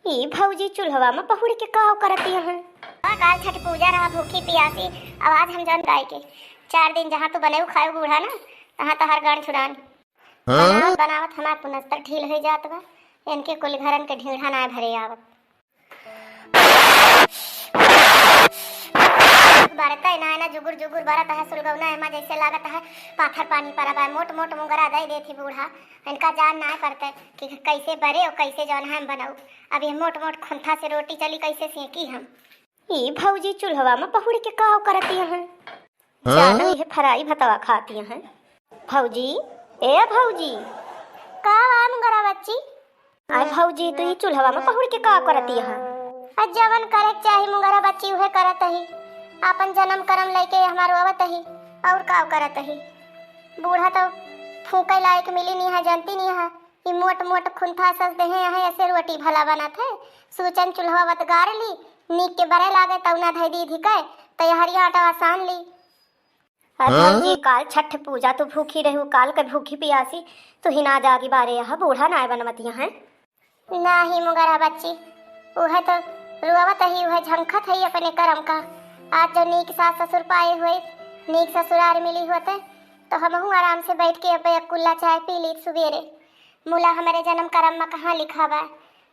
ई भौजी चूल्हवा में पहुड़ के काव करती है। काल छठ पूजा रहा भूखी पियासी। अब आज हम जान गाय के 4 दिन जहाँ तो बने खाए बूढ़ा ना तहाँ तहार गान छुड़ान बनावत हमार पुनस्तर ढील हो जात बा। इनके कुल घरन के ढीढ़ा ना भरे आवत बारता ना ना जुगुर जुगुर बारत है सुलगौना एमा जैसे लागत है पाथर पानी पर बा मोट मोट मुंगरा दे देथी बूढ़ा। इनका जान ना पड़ता कि कैसे बरे और कैसे जौन हम बनाऊ। अब ये मोट मोट खुंथा से रोटी चली कैसे सेकी हम। ई भौजी चूल्हवा में पहुड़ के काव करती हैं। जानो ये फराई भतवा खाती हैं। भौजी ए भौजी का मुंगरा बच्ची आय भौजी तू ई चूल्हवा में पहुड़ के काव करती हैं। जवन करे चाहे मुंगरा बच्ची उहे करत ही अपन जन्म करम लेके हमारो आवत ही और काव करत ही। बूढ़ा तो फूके लायक मिली नहीं है जानती नहीं है। ये मोट मोट खुंथा सस देहे है ऐसे रोटी भला बनत है। सूचन चूल्हा वत गार ली नीक के बरे लागे तौना धई दी धिके तैयारियां आटा आसान ली। भौजी काल छठ पूजा तो भूखी रहू काल के भूखी पियासी तो ही ना जागी बारे यह बूढ़ा ना बनवतिया है ना ही मुंगरा बच्ची उहे तो रुआवत ही उहे झंखत है अपने करम का। आज जो नीक सास ससुर पाए हुए नीक ससुराल मिली होते तो हमहू आराम से बैठ के अब कुल्ला चाय पी ली सवेरे। मुला हमारे जन्म करम में कहाँ लिखा बा।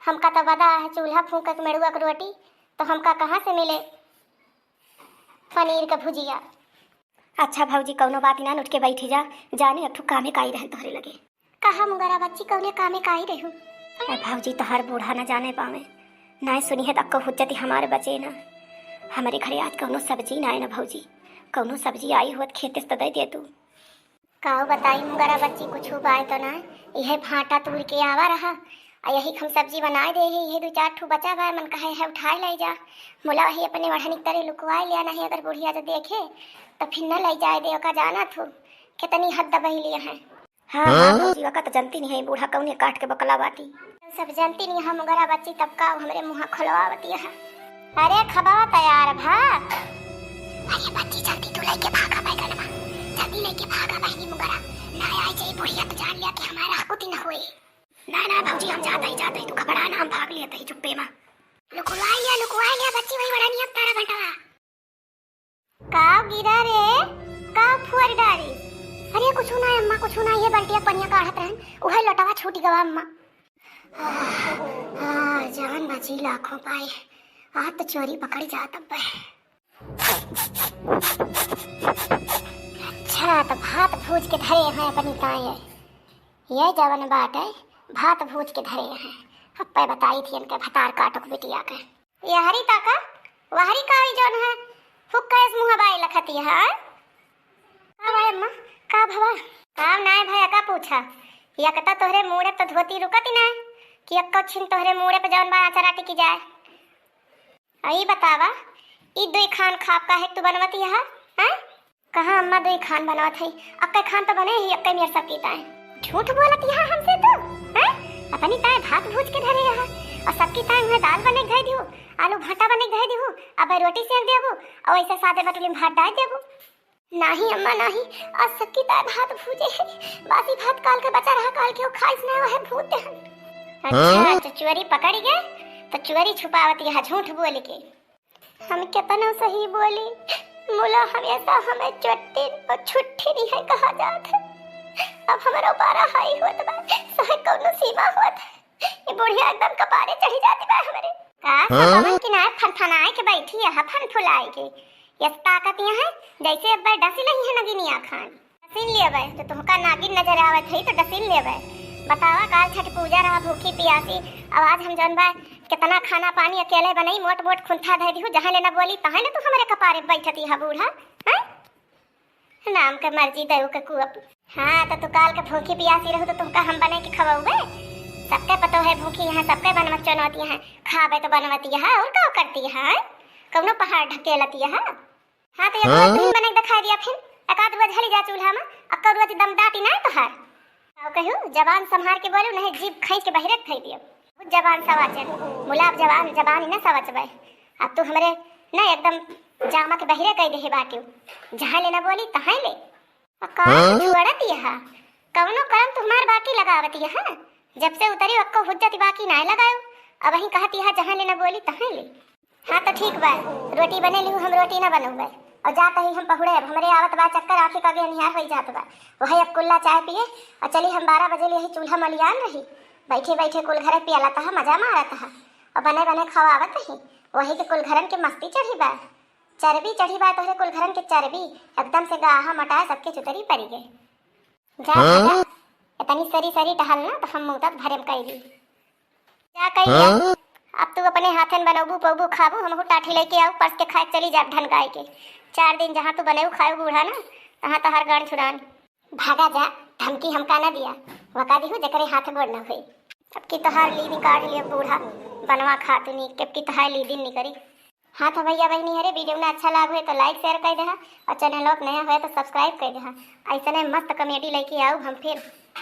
हमका तो वदा है चूल्हा फूंक के मेड़ुआ की रोटी तो हमका कहाँ से मिले पनीर का भुजिया। अच्छा भौजी कौनो बात ना उठ के बैठी जा जाने अब कामे काई रहे तोहरे लगे। कहा मुंगरा बच्ची कौने कामे काई रहू। भौजी तोहर बूढ़ा न जाने पावे ना सुनी है तक हुज्जती हमारे बचे ना। हमारे घरे आज कौनो सब्जी ना आए ना भौजी कौनो सब्जी आई होत खेते से दे दे तू। काऊ बताई मुंगरा बच्ची कुछ उपाय तो ना यह भाटा तोड़ के आवा रहा यही हम सब्जी बनाए दे ही ये 2-4 ठू बचा बा मन कहे है उठाए ले जा। मुला वही अपने वढ़नी तरह लुकवाए लिया नहीं अगर बुढ़िया जो देखे तो फिर न ले जाए दे का जाना थू कितनी हद दबही लिया है। हाँ भौजी का तो जानती नहीं है बूढ़ा कौने काट के बकला बाती सब जानती नहीं है मुंगरा बच्ची तब का हमरे मुँह खोलवावती है। अरे खबावा तैयार भाग। अरे बच्ची जल्दी तू लेके भागा बैगन में जल्दी लेके भागा बहनी मुंगरा ना आई जाए बुढ़िया तो जान लिया कि हमारा हकुती न हुए। ना भौजी हम जाते ही तू घबरा ना हम भाग लिया ही चुप्पे में लुकवा लिया बच्ची वही बड़ा नहीं अब तारा घंटा काव गिरा रे काव फुअर डारी। अरे कुछ ना अम्मा कुछ ना ये बल्टिया पनिया काढ़त रहन उहे लटावा छूटी गवा अम्मा। जान बची लाखों पाए आज तो चोरी पकड़ जात अब। अच्छा तो भात भूज के धरे हैं अपनी ताए ये जवन बात है भात भूज के धरे हैं। अब बताई थी इनके भतार काटक बिटिया के ये हरी ताका वहरी काई जौन है फुक्का इस मुंह बाई लखती है। का भाई अम्मा का भवा काम नाय भैया का पूछा या कता तोहरे मुड़े तो धोती रुकती ना कि अक्का छिन तोहरे मुड़े पे जौन बा चराटी की जाए। आई बतावा ई 2 खान खाप का है तू बनवती है हैं। कहाँ अम्मा 2 खान बनवत है अक्का खान तो बने ही अक्का मेरे सब पीता है। झूठ बोलती है हमसे तो हैं अपनी ताए भात भूज के धरे है और सबकी ताए में दाल बने गए दियो आलू भाटा बने गए दियो अब रोटी सेक देबो और ऐसे सादे बटुली भात डाल देबो। नहीं अम्मा नहीं आज सबकी ताए भात भूजे है बासी भात काल के बचा रहा काल के वो खाइस ना है भूत दे। अच्छा तो चोरी पकड़ गए तो चोरी छुपावती है झूठ बोल के। हम कितना सही बोली मुला हमेशा हमें चोटी और छुट्टी नहीं है कहा जात है। अब हमारा पारा हाई होत बा सहे कौनो सीमा होत है ये बुढ़िया एकदम कपारे चढ़ी जाती बा हमरे का सबन की ना फनफनाए के बैठी है फन फुलाए के ये ताकत है जैसे अब डसी नहीं है नगिनिया खान डसीन लेबे तो तुमका नागिन नजर आवत है तो डसीन लेबे। बतावा काल छठ पूजा रहा भूखी पियासी अब आज हम जौन बा कितना खाना पानी अकेले बनाई मोट मोट खुंथा धे दी जहाँ लेना बोली तहाँ ने तू हमारे कपारे बैठती है बूढ़ा हैं नाम के मर्जी दे के कुप। हाँ तो तू काल के भूखी पियासी रहू तो तुमका हम बने के खवाऊबे सबके पतो है भूखी यहाँ सबके बनवत चुनौती है खाबे तो बनवती है और का करती है कौनो पहाड़ ढकेलती है। हाँ तो ये दिन बने दिखाई दिया फिर एकाध रोज हली जा चूल्हा में अक्का रोज दम दाटी ना तो है कहू जबान संभार के बोलू नहीं जीभ खींच के बहिरत खाई दियो जबान सवाचन मुलाब जबान ही ना सवाचबे। अब तू हमरे ना एकदम जामा के बहिरे कह दे बाटी जहाँ लेना बोली तहाँ ले छुड़ती है कौनो करम तुम्हार बाकी लगावती है। जब से उतरी अक्को हुज्जती बाकी ना लगायो अब वहीं कहती है जहाँ लेना बोली तहाँ ले। हाँ तो ठीक बा, रोटी बने ली हम रोटी ना बनऊ बा और जात ही हम पहुड़े अब हमरे आवत बा चक्कर आँखें का निहार हो जात बा। वही अब कुल्ला चाय पिए और चली हम 12 बजे ले चूल्हा मलियान रही बैठे बैठे कुल घर पियाला था मजा मारत है और बने बने खवावत ही वही के कुल घरन के मस्ती चढ़ी बा चर्बी चढ़ी बा तोहरे कुल घरन के चर्बी एकदम से गाहा मटाए सबके चुतरी पड़ी गए। जा इतनी सरी सरी टहल ना तो हम मुँह तक भरे कैली जा कही अब तू अपने हाथन बनबू पबू खाबू हम टाठी लेके आऊ परस के खाए चली जा ढन गाय के 4 दिन जहाँ तू बनेऊ खाए बूढ़ा ना तहाँ तो हर गान छुड़ान भागा जा धमकी हमका ना दिया वका दी जकरे हाथ गोड़ न हुई अब की तोहार लीदी काट लिया बूढ़ा बनवा खा तू नी की तोहार लीदी नहीं करी। हाँ तो भैया बहनी हरे वीडियो में अच्छा लाग हुए तो लाइक शेयर कर दे और चैनल नया हुए तो सब्सक्राइब कर दे। ऐसा मस्त कॉमेडी लेके आऊ हम फिर।